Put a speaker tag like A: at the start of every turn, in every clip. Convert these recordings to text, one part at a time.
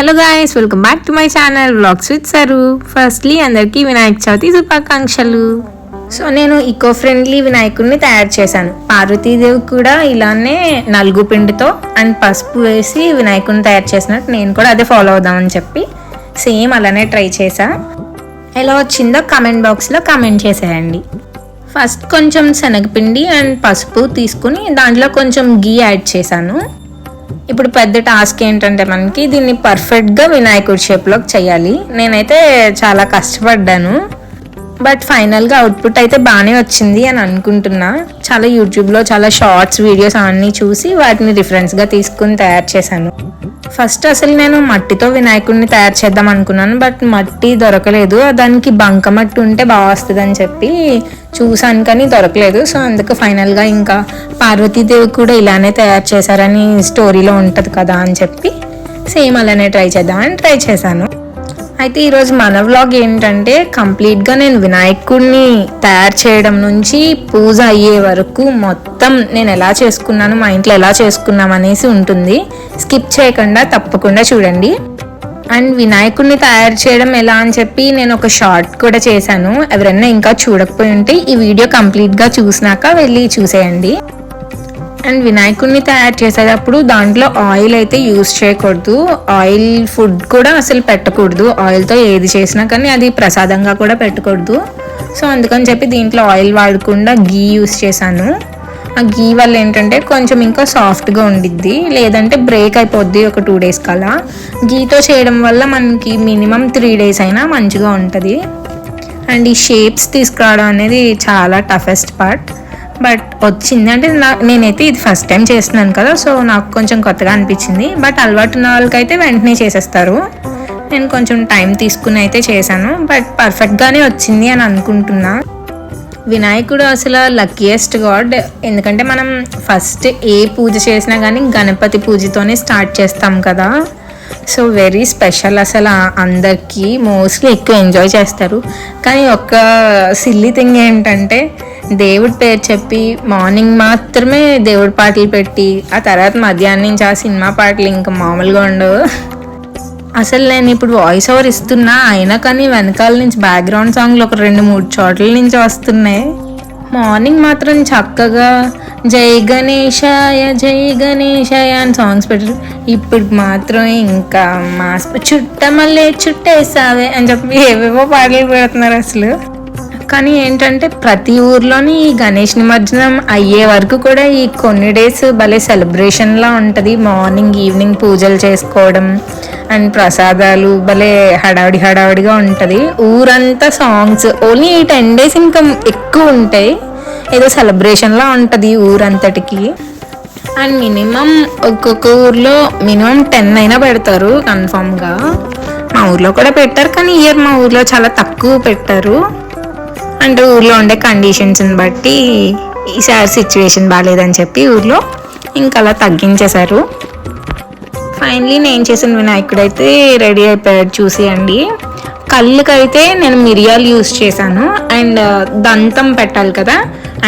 A: Hello guys, welcome back to my channel vlogs with sir. Firstly అందరికీ వినాయక చవితి శుభాకాంక్షలు. So నేను eco friendly వినాయకుడిని తయారు చేశాను. పార్వతీదేవి కూడా ఇలానే నలుగు పిండితో అండ్ పసుపు వేసి వినాయకుడిని తయారు చేసినట్టు నేను కూడా అదే ఫాలో అవుదామని చెప్పి సేమ్ అలానే ట్రై చేశా. ఎలా వచ్చిందో కామెంట్ బాక్స్లో కామెంట్ చేసేయండి. ఫస్ట్ కొంచెం శనగపిండి అండ్ పసుపు తీసుకుని దాంట్లో కొంచెం గీ యాడ్ చేశాను. ఇప్పుడు పెద్ద టాస్క్ ఏంటంటే మనకి దీన్ని పర్ఫెక్ట్గా వినాయకుడి షేప్లోకి చేయాలి. నేనైతే చాలా కష్టపడ్డాను, బట్ ఫైనల్గా అవుట్పుట్ అయితే బాగానే వచ్చింది అని అనుకుంటున్నా. చాలా యూట్యూబ్లో చాలా షార్ట్స్ వీడియోస్ అన్నీ చూసి వాటిని రిఫరెన్స్గా తీసుకుని తయారు చేశాను. ఫస్ట్ అసలు నేను మట్టితో వినాయకుడిని తయారు చేద్దాం అనుకున్నాను, బట్ మట్టి దొరకలేదు. దానికి బంకమట్టి ఉంటే బాగా వస్తుంది అని చెప్పి చూసాను కానీ దొరకలేదు. సో అందుకు ఫైనల్గా ఇంకా పార్వతీదేవి కూడా ఇలానే తయారు చేశారని స్టోరీలో ఉంటుంది కదా అని చెప్పి సేమ్ అలానే ట్రై చేశాను. అయితే ఈరోజు మన వ్లాగ్ ఏంటంటే కంప్లీట్గా నేను వినాయకుడిని తయారు చేయడం నుంచి పూజ అయ్యే వరకు మొత్తం నేను ఎలా చేసుకున్నాను, మా ఇంట్లో ఎలా చేసుకున్నాం అనేసి ఉంటుంది. స్కిప్ చేయకుండా తప్పకుండా చూడండి. అండ్ వినాయకుడిని తయారు చేయడం ఎలా అని చెప్పి నేను ఒక షార్ట్ కూడా చేశాను. ఎవరైనా ఇంకా చూడకపోయి ఉంటే ఈ వీడియో కంప్లీట్గా చూసినాక వెళ్ళి చూసేయండి. అండ్ వినాయకుడిని తయారు చేసేటప్పుడు దాంట్లో ఆయిల్ అయితే యూస్ చేయకూడదు. ఆయిల్ ఫుడ్ కూడా అసలు పెట్టకూడదు. ఆయిల్తో ఏది చేసినా కానీ అది ప్రసాదంగా కూడా పెట్టకూడదు. సో అందుకని చెప్పి దీంట్లో ఆయిల్ వాడకుండా గీ యూస్ చేశాను. ఆ గీ వల్ల ఏంటంటే కొంచెం ఇంకా సాఫ్ట్గా ఉండిద్ది, లేదంటే బ్రేక్ అయిపోద్ది ఒక 2 days కల్లా. గీతో చేయడం వల్ల మనకి మినిమం 3 days అయినా మంచిగా ఉంటుంది. అండ్ ఈ షేప్స్ తీసుకురావడం అనేది చాలా టఫెస్ట్ పార్ట్, బట్ వచ్చింది. అంటే నేనైతే ఇది ఫస్ట్ టైం చేస్తున్నాను కదా, సో నాకు కొంచెం కొత్తగా అనిపించింది. బట్ అలవాటు ఉన్న వాళ్ళకైతే వెంటనే చేసేస్తారు. నేను కొంచెం టైం తీసుకుని అయితే చేశాను, బట్ పర్ఫెక్ట్గానే వచ్చింది అని అనుకుంటున్నా. వినాయకుడు అసలు లక్కీయెస్ట్ గాడ్. ఎందుకంటే మనం ఫస్ట్ ఏ పూజ చేసినా కానీ గణపతి పూజతోనే స్టార్ట్ చేస్తాం కదా. So very special. అసలు అందరికీ మోస్ట్లీ ఎక్కువ ఎంజాయ్ చేస్తారు. కానీ ఒక సిల్లీ థింగ్ ఏంటంటే దేవుడి పేరు చెప్పి మార్నింగ్ మాత్రమే దేవుడి పాటలు పెట్టి ఆ తర్వాత మధ్యాహ్నం నుంచి ఆ సినిమా పాటలు ఇంకా మామూలుగా ఉండవు. అసలు నేను ఇప్పుడు వాయిస్ ఓవర్ ఇస్తున్నా అయినా కానీ వెనకాల నుంచి బ్యాక్గ్రౌండ్ సాంగ్లు ఒక 2-3 చోట్ల నుంచి వస్తున్నాయి. మార్నింగ్ మాత్రం చక్కగా జై గణేశాయ జై గణేశాయ అని సాంగ్స్ పెట్టారు. ఇప్పుడు మాత్రం ఇంకా చుట్టమల్లే చుట్టేసావే అని చెప్పి ఏవేవో పాటలు పెడుతున్నారు అసలు. కానీ ఏంటంటే ప్రతి ఊర్లోని ఈ గణేష్ నిమజ్జనం అయ్యే వరకు కూడా ఈ కొన్ని డేస్ భలే సెలబ్రేషన్లా ఉంటుంది. మార్నింగ్ ఈవినింగ్ పూజలు చేసుకోవడం అండ్ ప్రసాదాలు భలే హడావిడిగా ఉంటుంది. ఊరంతా సాంగ్స్. ఓన్లీ ఈ 10 days ఇంకా ఎక్కువ ఉంటాయి. ఏదో సెలబ్రేషన్లా ఉంటుంది ఊరంతటికి. అండ్ మినిమం ఒక్కొక్క ఊర్లో మినిమం 10 అయినా పెడతారు కన్ఫామ్గా. మా ఊర్లో కూడా పెట్టారు, కానీ ఇయర్ మా ఊర్లో చాలా తక్కువ పెట్టారు. అంటే ఊర్లో ఉండే కండిషన్స్ని బట్టి ఈసారి సిచ్యువేషన్ బాగాలేదని చెప్పి ఊర్లో ఇంకా అలా తగ్గించేశారు. ఫైనలీ నేను చేసిన వినాయకుడు అయితే రెడీ అయిపోయాడు. చూసేయండి. కళ్ళకైతే నేను మిరియాలు యూస్ చేశాను. అండ్ దంతం పెట్టాలి కదా,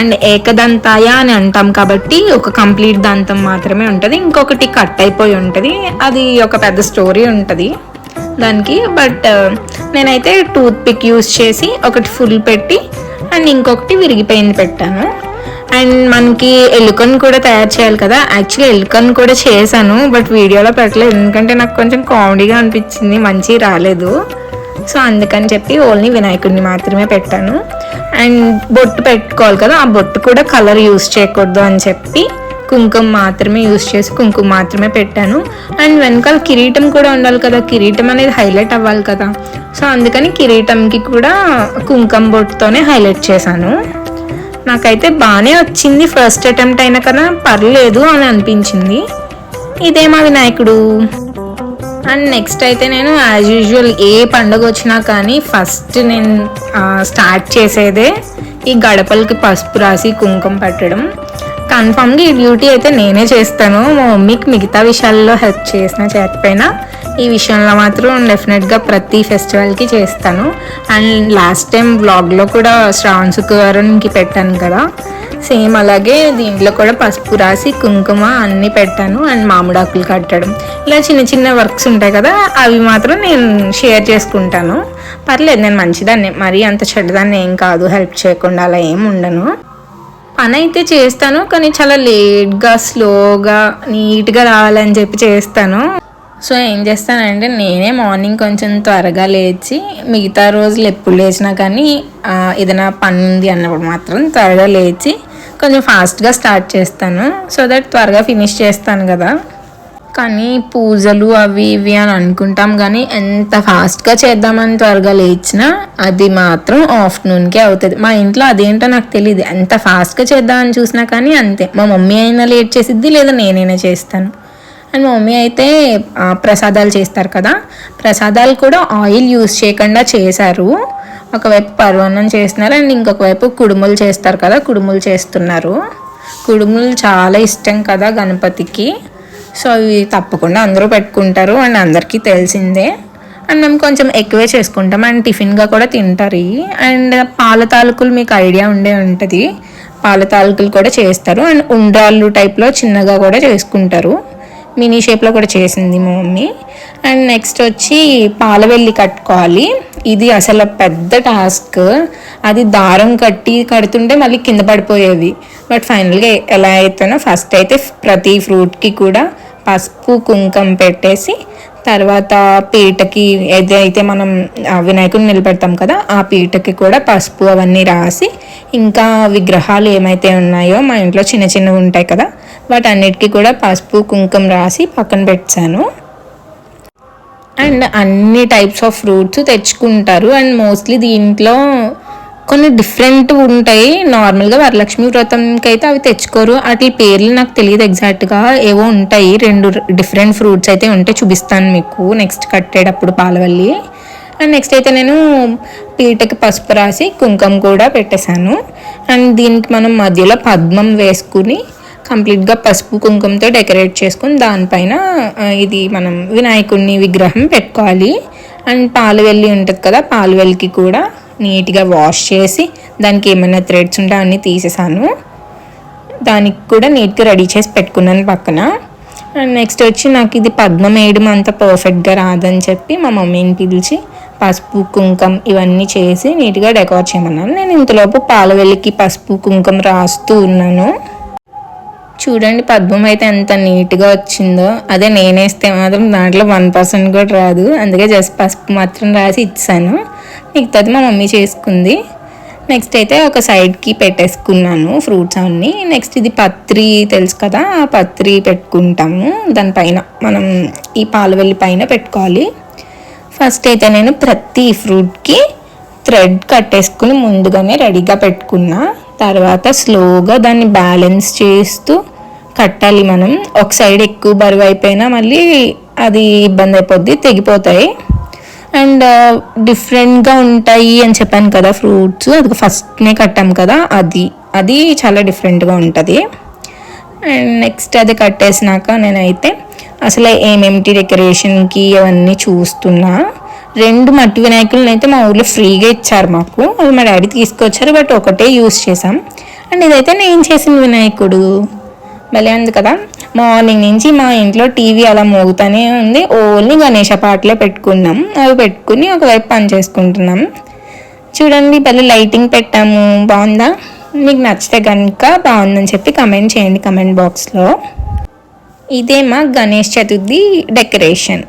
A: అండ్ ఏకదంతాయ అని అంటాం కాబట్టి ఒక కంప్లీట్ దంతం మాత్రమే ఉంటుంది. ఇంకొకటి కట్ అయిపోయి ఉంటుంది. అది ఒక పెద్ద స్టోరీ ఉంటుంది దానికి. బట్ నేనైతే టూత్ పిక్ యూస్ చేసి ఒకటి ఫుల్ పెట్టి అండ్ ఇంకొకటి విరిగిపోయింది పెట్టాను. అండ్ మనకి ఎలుకను కూడా తయారు చేయాలి కదా. యాక్చువల్లీ ఎలుకను కూడా చేశాను, బట్ వీడియోలో పెట్టలేదు ఎందుకంటే నాకు కొంచెం కామెడీగా అనిపించింది, మంచి రాలేదు. సో అందుకని చెప్పి ఓన్లీ వినాయకుడిని మాత్రమే పెట్టాను. అండ్ బొట్టు పెట్టుకోవాలి కదా, ఆ బొట్టు కూడా కలర్ యూస్ చేయకూడదు అని చెప్పి కుంకుమ మాత్రమే యూస్ చేసి కుంకుమ మాత్రమే పెట్టాను. అండ్ వెనకాల కిరీటం కూడా ఉండాలి కదా, కిరీటం అనేది హైలైట్ అవ్వాలి కదా. సో అందుకని కిరీటంకి కూడా కుంకుమ బొట్టుతోనే హైలైట్ చేశాను. నాకైతే బాగానే వచ్చింది. ఫస్ట్ అటెంప్ట్ అయినా కదా పర్లేదు అని అనిపించింది. ఇదే మా వినాయకుడు. అండ్ నెక్స్ట్ అయితే నేను యాజ్ యూజువల్ ఏ పండుగ వచ్చినా కానీ ఫస్ట్ నేను స్టార్ట్ చేసేదే ఈ గడపలకి పసుపు రాసి కుంకుమ పెట్టడం. కన్ఫామ్గా ఈ డ్యూటీ అయితే నేనే చేస్తాను. మా మమ్మీకి మిగతా విషయాల్లో హెల్ప్ చేసినా చేయకపోయినా ఈ విషయంలో మాత్రం డెఫినెట్గా ప్రతి ఫెస్టివల్కి చేస్తాను. అండ్ లాస్ట్ టైం వ్లాగ్లో కూడా శ్రావణ శుక్రవారంకి పెట్టాను కదా, సేమ్ అలాగే దీంట్లో కూడా పసుపు రాసి కుంకుమ అన్నీ పెట్టాను. అండ్ మామిడాకులు కట్టడం ఇలా చిన్న చిన్న వర్క్స్ ఉంటాయి కదా, అవి మాత్రం నేను షేర్ చేసుకుంటాను. పర్లేదు, నేను మంచిదాన్ని, మరీ అంత చెడ్డదాన్ని ఏం కాదు, హెల్ప్ చేయకుండా అలా ఏం ఉండను. పని అయితే చేస్తాను, కానీ చాలా లేట్గా స్లోగా నీట్గా రావాలని చెప్పి చేస్తాను. సో ఏం చేస్తానంటే నేనే మార్నింగ్ కొంచెం త్వరగా లేచి, మిగతా రోజులు ఎప్పుడు లేచినా కానీ ఏదైనా పని ఉంది అన్నప్పుడు మాత్రం త్వరగా లేచి కొంచెం ఫాస్ట్గా స్టార్ట్ చేస్తాను. సో దట్ త్వరగా ఫినిష్ చేస్తాను కదా. కానీ పూజలు అవి ఇవి అని అనుకుంటాం, కానీ ఎంత ఫాస్ట్గా చేద్దామని త్వరగా లేచినా అది మాత్రం ఆఫ్టర్నూన్కే అవుతుంది. మా ఇంట్లో అదేంటో నాకు తెలియదు, ఎంత ఫాస్ట్గా చేద్దామని చూసినా కానీ అంతే. మా మమ్మీ అయినా లేట్ చేసిద్ది, లేదా నేనైనా చేస్తాను. అండ్ మా మమ్మీ అయితే ప్రసాదాలు చేస్తారు కదా, ప్రసాదాలు కూడా ఆయిల్ యూస్ చేయకుండా చేశారు. ఒకవైపు పరమాన్నం చేస్తున్నారు, అండ్ ఇంకొక వైపు కుడుములు చేస్తారు కదా, కుడుములు చేస్తున్నారు. కుడుములు చాలా ఇష్టం కదా గణపతికి, సో అవి తప్పకుండా అందరూ పెట్టుకుంటారు అండ్ అందరికీ తెలిసిందే. అండ్ మేము కొంచెం ఎక్కువే చేసుకుంటాం అండ్ టిఫిన్గా కూడా తింటారు. అండ్ పాల తాలూకులు మీకు ఐడియా ఉండే ఉంటుంది, పాల తాలూకులు కూడా చేస్తారు. అండ్ ఉండ్రాళ్ళు టైప్లో చిన్నగా కూడా చేసుకుంటారు, మినీ షేప్లో కూడా చేసింది మా మమ్మీ. అండ్ నెక్స్ట్ వచ్చి పాలవెల్లి కట్టుకోవాలి. ఇది అసలు పెద్ద టాస్క్, అది దారం కడుతుంటే మళ్ళీ కింద పడిపోయేవి. బట్ ఫైనల్గా ఎలా అయితేనో ఫస్ట్ అయితే ప్రతి ఫ్రూట్కి కూడా పసుపు కుంకుమ పెట్టేసి, తర్వాత పీటకి ఏదైతే మనం వినాయకుడిని నిలబెడతాం కదా ఆ పీటకి కూడా పసుపు అవన్నీ రాసి, ఇంకా విగ్రహాలు ఏమైతే ఉన్నాయో మా ఇంట్లో చిన్న చిన్నవి ఉంటాయి కదా వాటన్నిటికీ కూడా పసుపు కుంకుమ రాసి పక్కన పెట్టాను. అండ్ అన్ని టైప్స్ ఆఫ్ ఫ్రూట్స్ తెచ్చుకుంటారు. అండ్ మోస్ట్లీ దీంట్లో కొన్ని డిఫరెంట్ ఉంటాయి. నార్మల్గా వరలక్ష్మి వ్రతంకి అయితే అవి తెచ్చుకోరు, వాటి పేర్లు నాకు తెలియదు ఎగ్జాక్ట్గా, ఏవో ఉంటాయి 2 డిఫరెంట్ ఫ్రూట్స్ అయితే ఉంటాయి, చూపిస్తాను మీకు నెక్స్ట్ కట్టేటప్పుడు పాలవల్లి. అండ్ నెక్స్ట్ అయితే నేను పీటకి పసుపు రాసి కుంకుమ కూడా పెట్టేశాను. అండ్ దీనికి మనం మధ్యలో పద్మం వేసుకుని కంప్లీట్గా పసుపు కుంకుమతో డెకరేట్ చేసుకుని దానిపైన ఇది మనం వినాయకుడిని విగ్రహం పెట్టుకోవాలి. అండ్ పాలవెల్లి ఉంటుంది కదా, పాలవెల్లికి కూడా నీట్గా వాష్ చేసి దానికి ఏమైనా థ్రెడ్స్ ఉంటే అన్నీ తీసేసాను, దానికి కూడా నీట్గా రెడీ చేసి పెట్టుకున్నాను పక్కన. అండ్ నెక్స్ట్ వచ్చి నాకు ఇది పద్మం వేయడం అంత పర్ఫెక్ట్గా రాదని చెప్పి మా మమ్మీని పిలిచి పసుపు కుంకుమ ఇవన్నీ చేసి నీట్గా డెకరేట్ చేయమన్నాను. నేను ఇంతలోపు పాలవెల్లికి పసుపు కుంకుమ రాస్తూ ఉన్నాను. చూడండి పద్మం అయితే ఎంత నీట్గా వచ్చిందో, అదే నేనేస్తే మాత్రం దాంట్లో 1% కూడా రాదు, అందుకే జస్ట్ పసుపు మాత్రం రాసి ఇచ్చాను. మిగతాది మా మమ్మీ చేసుకుంది. నెక్స్ట్ అయితే ఒక సైడ్కి పెట్టేసుకున్నాను ఫ్రూట్స్ అన్నీ. నెక్స్ట్ ఇది పత్రి తెలుసు కదా, ఆ పత్రి పెట్టుకుంటాము, దానిపైన మనం ఈ పాలవెల్లి పైన పెట్టుకోవాలి. ఫస్ట్ అయితే నేను ప్రతి ఫ్రూట్కి థ్రెడ్ కట్టేసుకుని ముందుగానే రెడీగా పెట్టుకున్నా. తర్వాత స్లోగా దాన్ని బ్యాలెన్స్ చేస్తూ కట్టాలి మనం. ఒక సైడ్ ఎక్కువ బరువు అయిపోయినా మళ్ళీ అది ఇబ్బంది అయిపోద్ది, తెగిపోతాయి. అండ్ డిఫరెంట్గా ఉంటాయి అని చెప్పాను కదా ఫ్రూట్స్, అది ఫస్ట్నే కట్టాం కదా, అది చాలా డిఫరెంట్గా ఉంటుంది. అండ్ నెక్స్ట్ అది కట్టేసినాక నేనైతే అసలు ఏమేమిటి డెకరేషన్కి అవన్నీ చూస్తున్నా. 2 మట్టి వినాయకులను అయితే మా ఊర్లో ఫ్రీగా ఇచ్చారు మాకు, అది మా డాడీ తీసుకొచ్చారు, బట్ ఒకటే యూస్ చేసాం. అండ్ ఇదైతే నేను చేసిన వినాయకుడు భలే ఉంది కదా. మార్నింగ్ నుంచి మా ఇంట్లో టీవీ అలా మోగుతూనే ఉంది, ఓన్లీ గణేష పాటలే పెట్టుకున్నాం. అవి పెట్టుకుని ఒకవైపు పని చేసుకుంటున్నాం. చూడండి భలే లైటింగ్ పెట్టాము, బాగుందా? మీకు నచ్చితే కనుక బాగుందని చెప్పి కమెంట్ చేయండి కమెంట్ బాక్స్లో. ఇదే మా గణేష్ చతుర్థి డెకరేషన్.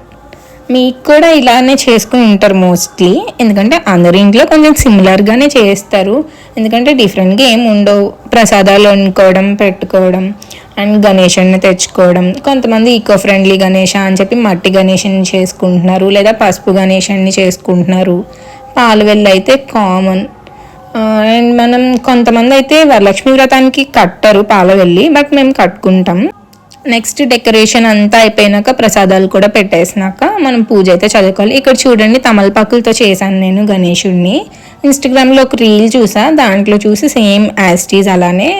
A: మీకు కూడా ఇలానే చేసుకుని ఉంటారు మోస్ట్లీ, ఎందుకంటే అందరి ఇంట్లో కొంచెం సిమిలర్గానే చేస్తారు, ఎందుకంటే డిఫరెంట్గా ఏమి ఉండవు. ప్రసాదాలు వండుకోవడం పెట్టుకోవడం అండ్ గణేషుని తెచ్చుకోవడం. కొంతమంది ఈకో ఫ్రెండ్లీ గణేష అని చెప్పి మట్టి గణేషుని చేసుకుంటున్నారు, లేదా పసుపు గణేషుని చేసుకుంటున్నారు. పాలవెల్లి అయితే కామన్. అండ్ మనం కొంతమంది అయితే వరలక్ష్మి వ్రతానికి కట్టరు పాలవెల్లి, బట్ మేము కట్టుకుంటాం. నెక్స్ట్ డెకరేషన్ అంతా అయిపోయినాక ప్రసాదాలు కూడా పెట్టేసినాక మనం పూజ అయితే చదువుకోవాలి. ఇక్కడ చూడండి తమలపాకులతో చేశాను నేను గణేషుడిని. ఇన్స్టాగ్రామ్లో ఒక రీల్ చూసా, దాంట్లో చూసి సేమ్ యాస్టీజ్ అలానే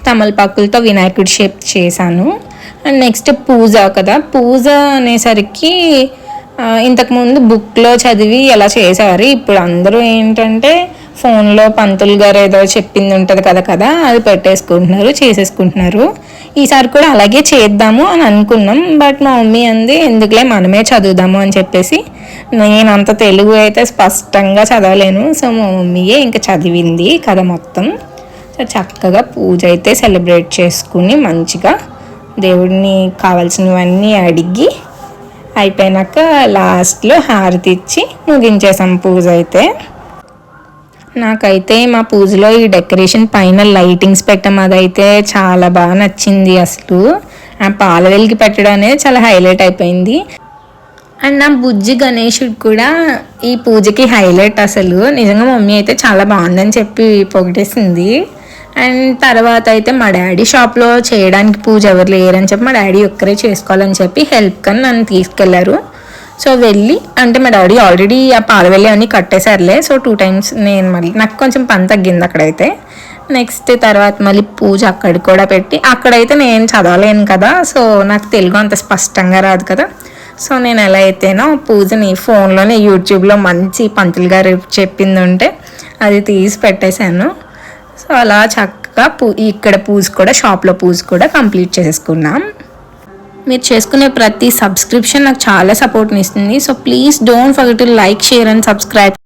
A: తమలపాకులతో వినాయకుడి షేప్ చేశాను. అండ్ నెక్స్ట్ పూజ కదా, పూజ అనేసరికి ఇంతకుముందు బుక్లో చదివి ఎలా చేసేవారు, ఇప్పుడు అందరూ ఏంటంటే ఫోన్లో పంతులు గారు ఏదో చెప్పింది ఉంటుంది కదా అది పెట్టేసుకుంటున్నారు, చేసేసుకుంటున్నారు. ఈసారి కూడా అలాగే చేద్దాము అని అనుకున్నాం. బట్ మా మమ్మీ అంది ఎందుకులే మనమే చదువుదాము అని చెప్పేసి. నేను అంత తెలుగు అయితే స్పష్టంగా చదవలేను. సో మా మమ్మీయే ఇంకా చదివింది కథ మొత్తం. సో చక్కగా పూజ అయితే సెలబ్రేట్ చేసుకుని మంచిగా దేవుడిని కావాల్సినవన్నీ అడిగి అయిపోయినాక లాస్ట్లో హారతి ఇచ్చి ముగించేసాం పూజ అయితే. నాకైతే మా పూజలో ఈ డెకరేషన్ పైన లైటింగ్స్ పెట్టడం అదైతే చాలా బాగా నచ్చింది. అసలు ఆ పాల వెలిగి పెట్టడం అనేది చాలా హైలైట్ అయిపోయింది. అండ్ నా బుజ్జి గణేషుడు కూడా ఈ పూజకి హైలైట్. అసలు నిజంగా మమ్మీ అయితే చాలా బాగుందని చెప్పి పొగిడేసింది. అండ్ తర్వాత అయితే మా డాడీ షాప్లో చేయడానికి పూజ ఎవరు లేరని చెప్పి మా డాడీ ఒక్కరే చేసుకోవాలని చెప్పి హెల్ప్ కని నన్ను తీసుకెళ్లారు. సో వెళ్ళి అంటే మా డాడీ ఆల్రెడీ ఆ పాలవెల్లి అన్నీ కట్టేశారులే. సో 2 times నేను మళ్ళీ నాకు కొంచెం పని తగ్గింది అక్కడైతే. నెక్స్ట్ తర్వాత మళ్ళీ పూజ అక్కడ కూడా పెట్టి, అక్కడైతే నేను చదవలేను కదా, సో నాకు తెలుగు అంత స్పష్టంగా రాదు కదా. సో నేను ఎలా అయితేనో పూజని ఫోన్లోనే యూట్యూబ్లో మంచి పంతులు గారు చెప్పింది ఉంటే అది తీసి పెట్టేశాను. సో అలా చక్కగా ఇక్కడ పూజ కూడా షాప్లో పూజ కూడా కంప్లీట్ చేసేసుకున్నాం. మీరు చేసుకునే ప్రతి సబ్స్క్రిప్షన్ నాకు చాలా సపోర్ట్ని ఇస్తుంది. So please don't forget to like, share and subscribe.